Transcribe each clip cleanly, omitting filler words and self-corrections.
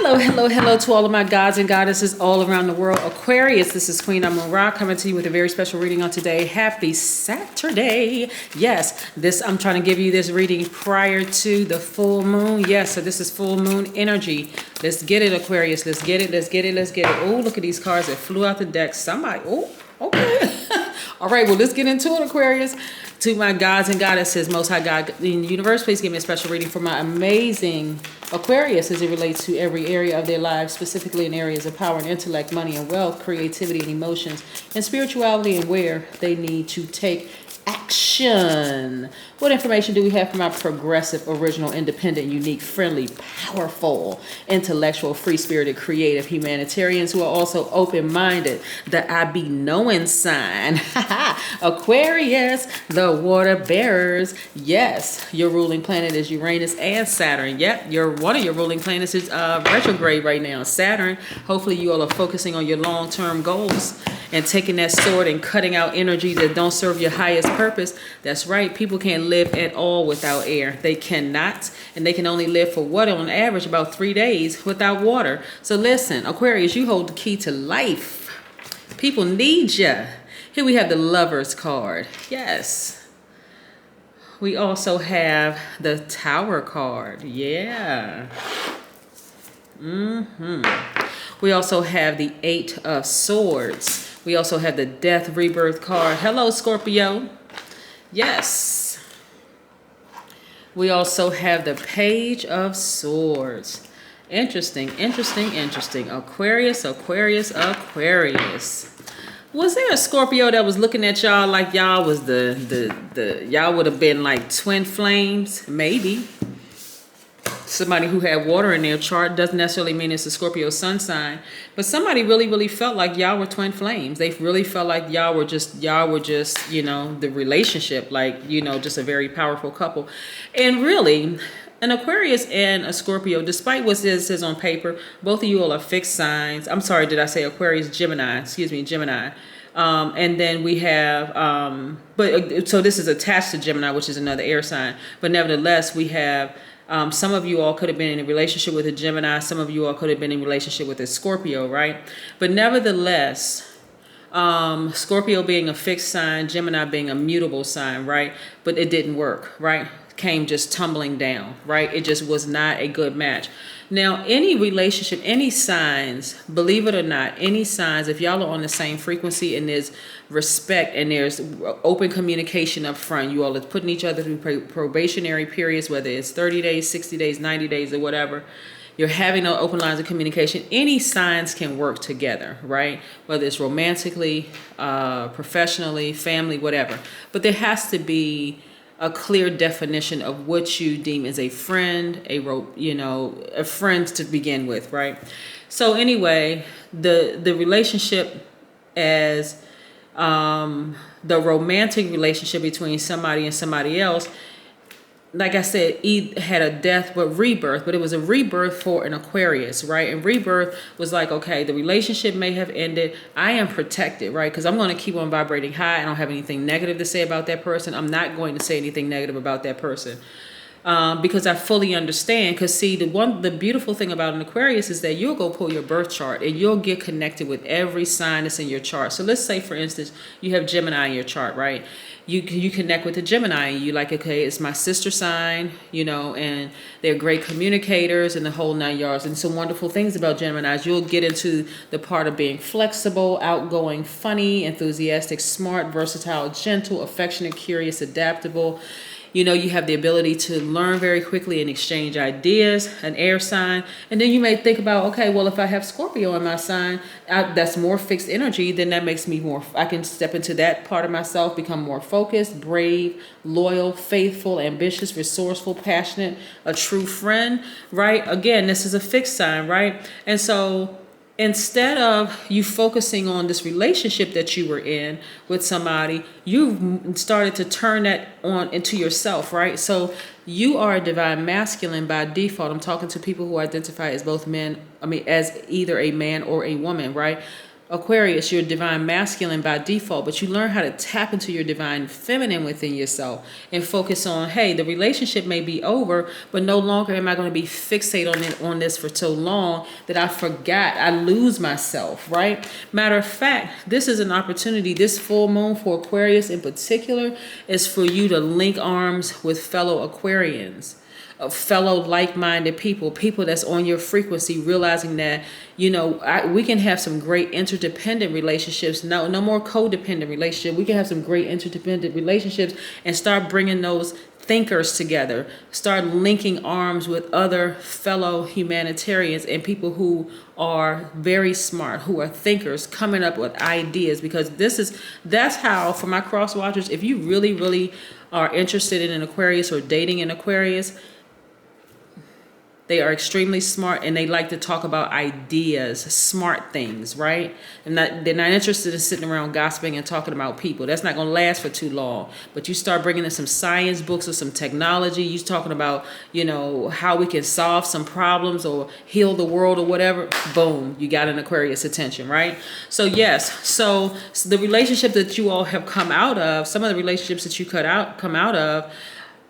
Hello, hello, hello to all of my gods and goddesses all around the world. Aquarius, this is Queen Amun Ra coming to you with a very special reading on today. Happy Saturday. Yes, I'm trying to give you this reading prior to the full moon. Yes, so this is full moon energy. Let's get it, Aquarius. Let's get it, let's get it, let's get it. Oh, look at these cards that flew out the deck. Somebody, oh, okay. All right, well, let's get into it, Aquarius. To my gods and goddesses, Most High God in the universe, please give me a special reading for my amazing Aquarius as it relates to every area of their lives, specifically in areas of power and intellect, money and wealth, creativity and emotions, and spirituality, and where they need to take action. What information do we have from our progressive, original, independent, unique, friendly, powerful, intellectual, free-spirited, creative humanitarians who are also open-minded? The I be knowing sign. Aquarius, the water bearers. Yes, your ruling planet is Uranus and Saturn. Yep, one of your ruling planets is retrograde right now, Saturn. Hopefully you all are focusing on your long-term goals and taking that sword and cutting out energy that don't serve your highest purpose. That's right. People can't live at all without air. They cannot. And they can only live for what, on average, about 3 days without water. So listen, Aquarius, you hold the key to life. People need you. Here we have the Lover's card. Yes. We also have the Tower card. Yeah. We also have the Eight of Swords. We also have the Death Rebirth card. Hello, Scorpio. Yes. We also have the Page of Swords. Interesting, interesting, interesting. Aquarius, Aquarius, Aquarius. Was there a Scorpio that was looking at y'all like y'all was y'all would have been like twin flames? Maybe. Somebody who had water in their chart doesn't necessarily mean it's a Scorpio sun sign, but somebody really felt like y'all were twin flames. They really felt like y'all were just, you know, the relationship, like, you know, just a very powerful couple. And really, an Aquarius and a Scorpio, despite what it says on paper, both of you all are fixed signs. I'm sorry, did I say Aquarius? Gemini, Gemini. And then we have, so this is attached to Gemini, which is another air sign. But nevertheless, we have, some of you all could have been in a relationship with a Gemini. Some of you all could have been in a relationship with a Scorpio, right? But nevertheless, Scorpio being a fixed sign, Gemini being a mutable sign, right? But it didn't work, right? Came just tumbling down, right? It just was not a good match. Now, any relationship, any signs, believe it or not, any signs, if y'all are on the same frequency and there's respect and there's open communication up front, you all are putting each other through probationary periods, whether it's 30 days, 60 days, 90 days, or whatever, you're having open lines of communication, any signs can work together, right? Whether it's romantically, professionally, family, whatever. But there has to be a clear definition of what you deem as a friend, a friend to begin with, right? So anyway, the relationship as the romantic relationship between somebody and somebody else, like I said, he had a death but rebirth, but it was a rebirth for an Aquarius, right? And rebirth was like, okay, the relationship may have ended. I am protected, right? Because I'm going to keep on vibrating high. I don't have anything negative to say about that person. I'm not going to say anything negative about that person. Because I fully understand. Because see, the beautiful thing about an Aquarius is that you'll go pull your birth chart and you'll get connected with every sign that's in your chart. So let's say, for instance, you have Gemini in your chart, right? You connect with the Gemini and you like, okay, it's my sister sign, you know, and they're great communicators and the whole 9 yards. And some wonderful things about Geminis. You'll get into the part of being flexible, outgoing, funny, enthusiastic, smart, versatile, gentle, affectionate, curious, adaptable. You know, you have the ability to learn very quickly and exchange ideas, an air sign. And then you may think about, okay, well, if I have Scorpio in my sign, that's more fixed energy, then that makes me I can step into that part of myself, become more focused, brave, loyal, faithful, ambitious, resourceful, passionate, a true friend, right? Again, this is a fixed sign, right? And so instead of you focusing on this relationship that you were in with somebody, you've started to turn that on into yourself, right? So you are a divine masculine by default. I'm talking to people who identify as both men, as either a man or a woman, right? Aquarius, you're divine masculine by default, but you learn how to tap into your divine feminine within yourself and focus on, hey, the relationship may be over, but no longer am I going to be fixated on this for so long that I lose myself, right? Matter of fact, this is an opportunity. This full moon for Aquarius in particular is for you to link arms with fellow Aquarians, fellow like-minded people that's on your frequency, realizing that, we can have some great interdependent relationships. No more codependent relationship. We can have some great interdependent relationships and start bringing those thinkers together, start linking arms with other fellow humanitarians and people who are very smart, who are thinkers, coming up with ideas, because that's how, for my cross watchers, if you really, really are interested in an Aquarius or dating an Aquarius, they are extremely smart and they like to talk about ideas, smart things, right? And they're not interested in sitting around gossiping and talking about people. That's not going to last for too long. But you start bringing in some science books or some technology. You're talking about, how we can solve some problems or heal the world or whatever. Boom, you got an Aquarius attention, right? So yes, so the relationship that you all have come out of, some of the relationships that you come out of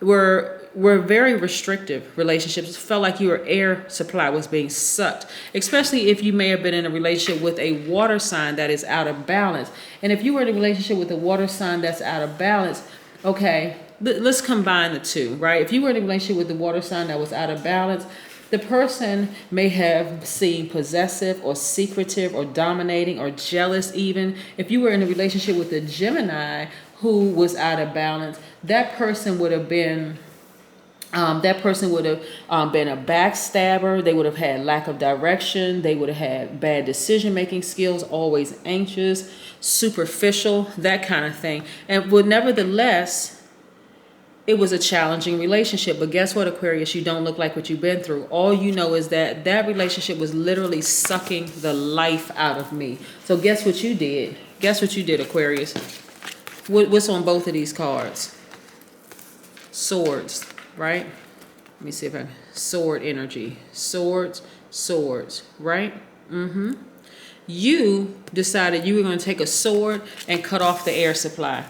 were very restrictive relationships. It felt like your air supply was being sucked, especially if you may have been in a relationship with a water sign that is out of balance. And if you were in a relationship with a water sign that's out of balance, okay, let's combine the two, right? If you were in a relationship with the water sign that was out of balance, the person may have seemed possessive or secretive or dominating or jealous even. If you were in a relationship with a Gemini who was out of balance, that person would have been been a backstabber. They would have had lack of direction. They would have had bad decision-making skills, always anxious, superficial, that kind of thing. And nevertheless, it was a challenging relationship. But guess what, Aquarius? You don't look like what you've been through. All you know is that relationship was literally sucking the life out of me. So guess what you did? Guess what you did, Aquarius? What's on both of these cards? Swords. Right? Let me see if sword energy. Swords, right? You decided you were going to take a sword and cut off the air supply.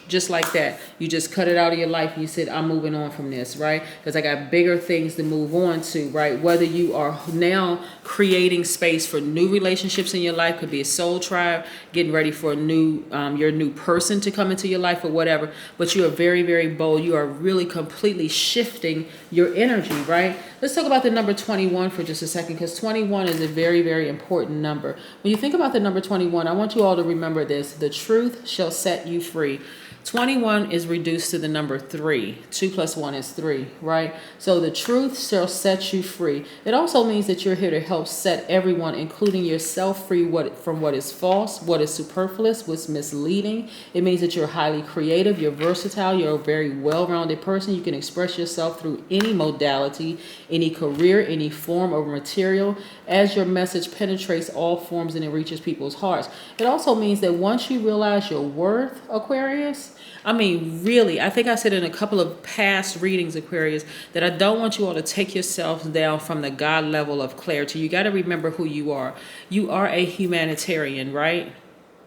Just like that. You just cut it out of your life and you said, I'm moving on from this, right? Because I got bigger things to move on to, right? Whether you are now creating space for new relationships in your life, could be a soul tribe, getting ready for your new person to come into your life or whatever. But you are very, very bold. You are really completely shifting your energy, right? Let's talk about the number 21 for just a second, because 21 is a very, very important number. When you think about the number 21, I want you all to remember this. The truth shall set you free. 21 is reduced to the number 3. 2 plus 1 is 3, right? So the truth shall set you free. It also means that you're here to help set everyone, including yourself, free from what is false, what is superfluous, what's misleading. It means that you're highly creative, you're versatile, you're a very well-rounded person. You can express yourself through any modality, any career, any form of material, as your message penetrates all forms and it reaches people's hearts. It also means that once you realize your worth, Aquarius, I mean, really, I think I said in a couple of past readings, Aquarius, that I don't want you all to take yourselves down from the God level of clarity. You got to remember who you are. You are a humanitarian, right?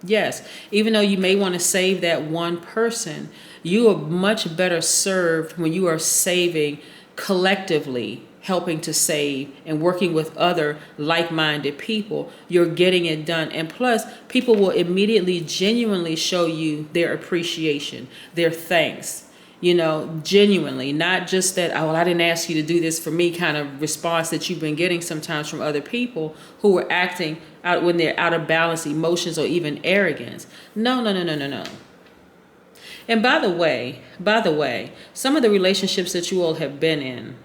Yes. Even though you may want to save that one person, you are much better served when you are saving collectively, helping to save and working with other like-minded people. You're getting it done. And plus, people will immediately genuinely show you their appreciation, their thanks, genuinely, not just that, oh, well, I didn't ask you to do this for me kind of response that you've been getting sometimes from other people who are acting out when they're out of balance, emotions, or even arrogance. No. And by the way, some of the relationships that you all have been in,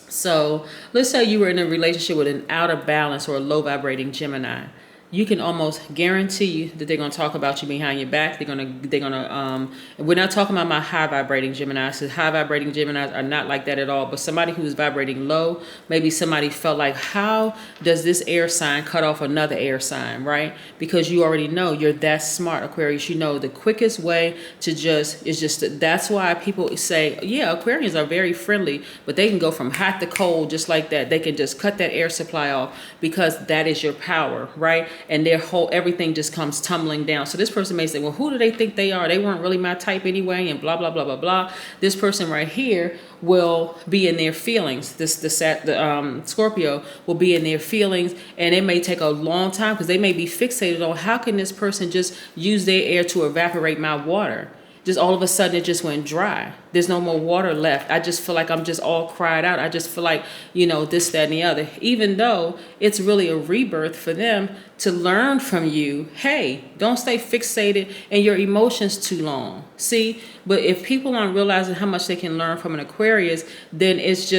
so let's say you were in a relationship with an out of balance or a low vibrating Gemini. You can almost guarantee that they're going to talk about you behind your back. We're not talking about my high vibrating Geminis. So high vibrating Geminis are not like that at all. But somebody who is vibrating low, maybe somebody felt like, how does this air sign cut off another air sign, right? Because you already know you're that smart, Aquarius. You know the quickest way to that's why people say, yeah, Aquarians are very friendly, but they can go from hot to cold just like that. They can just cut that air supply off because that is your power, right? And their whole, everything just comes tumbling down. So this person may say, well, who do they think they are? They weren't really my type anyway, and blah, blah, blah, blah, blah. This person right here will be in their feelings. The Scorpio will be in their feelings, and it may take a long time because they may be fixated on how can this person just use their air to evaporate my water. Just all of a sudden it just went dry. There's no more water left. I just feel like I'm just all cried out. I just feel like, this, that, and the other. Even though it's really a rebirth for them to learn from you. Hey, don't stay fixated in your emotions too long. See, but if people aren't realizing how much they can learn from an Aquarius, then it's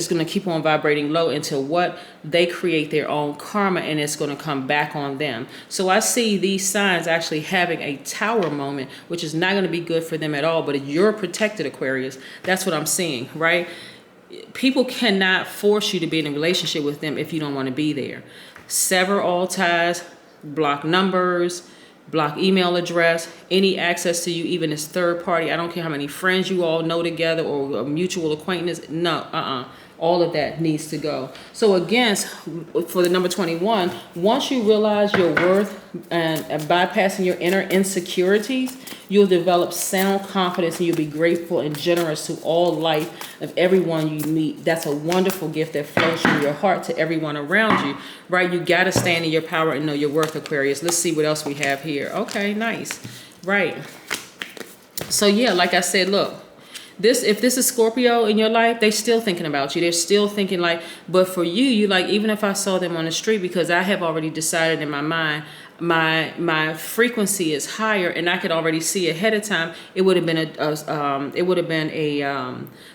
going to keep on vibrating low until what? They create their own karma, and it's going to come back on them. So I see these signs actually having a tower moment, which is not going to be good for them at all. But if you're protected, Aquarius, that's what I'm seeing, right? People cannot force you to be in a relationship with them if you don't want to be there. Sever all ties, block numbers, block email address, any access to you, even as third party. I don't care how many friends you all know together or a mutual acquaintance. No, all of that needs to go. So again, for the number 21, once you realize your worth and bypassing your inner insecurities, you'll develop sound confidence, and you'll be grateful and generous to all life of everyone you meet. That's a wonderful gift that flows from your heart to everyone around you, right? You got to stand in your power and know your worth, Aquarius. Let's see what else we have here. Okay, nice. Right. So yeah, like I said, look. If this is Scorpio in your life, they still thinking about you. They're still thinking like, but for you like, even if I saw them on the street, because I have already decided in my mind, my frequency is higher, and I could already see ahead of time, it would have been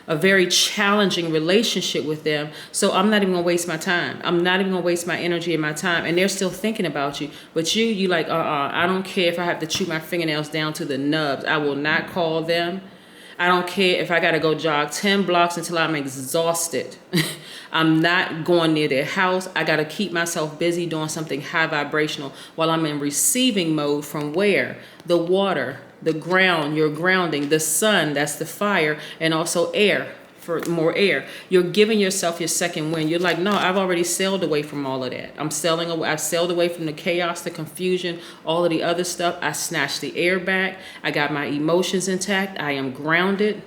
a very challenging relationship with them. So I'm not even gonna waste my time. I'm not even gonna waste my energy and my time. And they're still thinking about you. But you like, I don't care if I have to chew my fingernails down to the nubs. I will not call them. I don't care if I got to go jog 10 blocks until I'm exhausted. I'm not going near their house. I got to keep myself busy doing something high vibrational while I'm in receiving mode from where? The water, the ground, your grounding, the sun, that's the fire, and also air. For more air, you're giving yourself your second wind. You're like, no, I've already sailed away from all of that. I've sailed away from the chaos, the confusion, all of the other stuff. I snatched the air back. I got my emotions intact. I am grounded.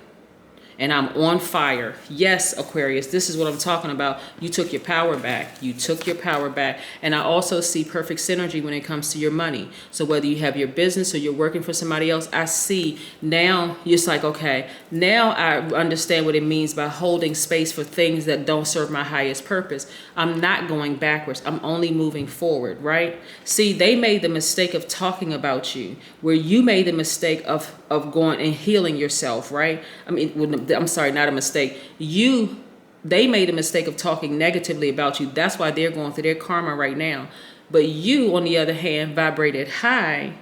And I'm on fire. Yes, Aquarius, this is what I'm talking about. You took your power back. You took your power back. And I also see perfect synergy when it comes to your money. So whether you have your business or you're working for somebody else, I see now it's like, okay, now I understand what it means by holding space for things that don't serve my highest purpose. I'm not going backwards. I'm only moving forward, right? See, they made the mistake of talking about you, where you made the mistake of going and healing yourself, right? I mean, I'm sorry, not a mistake. They made a mistake of talking negatively about you. That's why they're going through their karma right now. But you, on the other hand, vibrated high,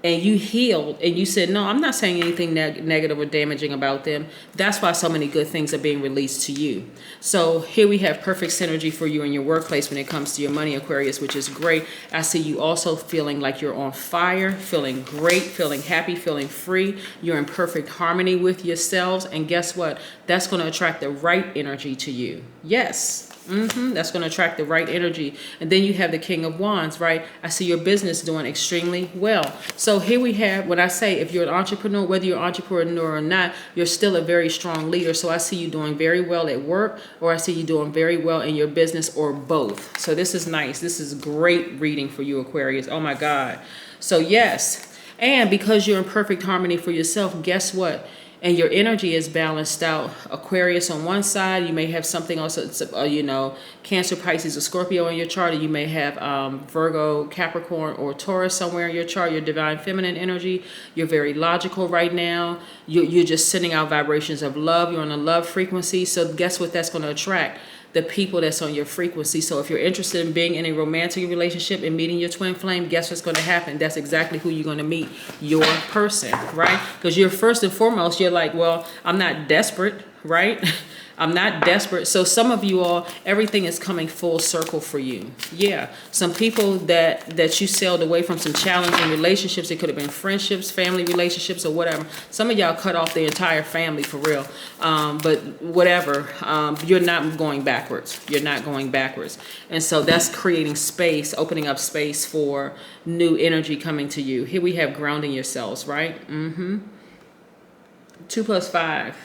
and you healed, and you said, no, I'm not saying anything negative or damaging about them. That's why so many good things are being released to you. So here we have perfect synergy for you in your workplace when it comes to your money, Aquarius, which is great. I see you also feeling like you're on fire, feeling great, feeling happy, feeling free. You're in perfect harmony with yourselves. And guess what? That's going to attract the right energy to you. Yes. That's going to attract the right energy. And then you have the King of Wands, right? I see your business doing extremely well. So here we have, when I say if you're an entrepreneur, whether you're an entrepreneur or not, you're still a very strong leader. So I see you doing very well at work, or I see you doing very well in your business, or both. So this is nice. This is great reading for you, Aquarius. Oh my God. So yes. And because you're in perfect harmony for yourself, guess what? And your energy is balanced out. Aquarius on one side, you may have something else, Cancer, Pisces, or Scorpio in your chart, or you may have Virgo, Capricorn, or Taurus somewhere in your chart, your divine feminine energy. You're very logical right now. You're just sending out vibrations of love. You're on a love frequency. So guess what that's going to attract? The people that's on your frequency. So if you're interested in being in a romantic relationship and meeting your twin flame, guess what's going to happen? That's exactly who you're going to meet, your person, right? Because you're first and foremost, you're like, well, I'm not desperate, right? I'm not desperate. So some of you all, everything is coming full circle for you. Yeah. Some people that you sailed away from, some challenging relationships. It could have been friendships, family relationships, or whatever. Some of y'all cut off the entire family for real. But whatever, you're not going backwards. You're not going backwards. And so that's creating space, opening up space for new energy coming to you. Here we have grounding yourselves, right? 2 plus 5.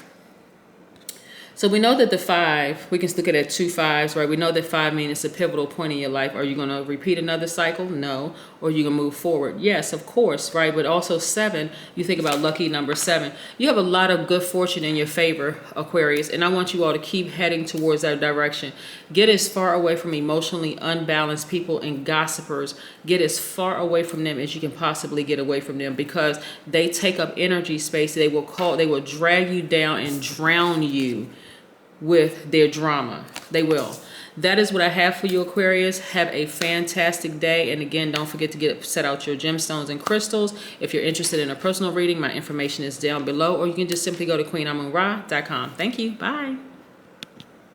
So we know that the 5, we can look at it 2 5s, right? We know that 5 means it's a pivotal point in your life. Are you going to repeat another cycle? No. Or are you going to move forward? Yes, of course, right? But also 7, you think about lucky number 7. You have a lot of good fortune in your favor, Aquarius, and I want you all to keep heading towards that direction. Get as far away from emotionally unbalanced people and gossipers. Get as far away from them as you can possibly get away from them, because they take up energy space. They will drag you down and drown you with their drama. They will. That is what I have for you, Aquarius. Have a fantastic day. And again, don't forget to set out your gemstones and crystals. If you're interested in a personal reading, my information is down below, or you can just simply go to queenamunra.com. Thank you. Bye.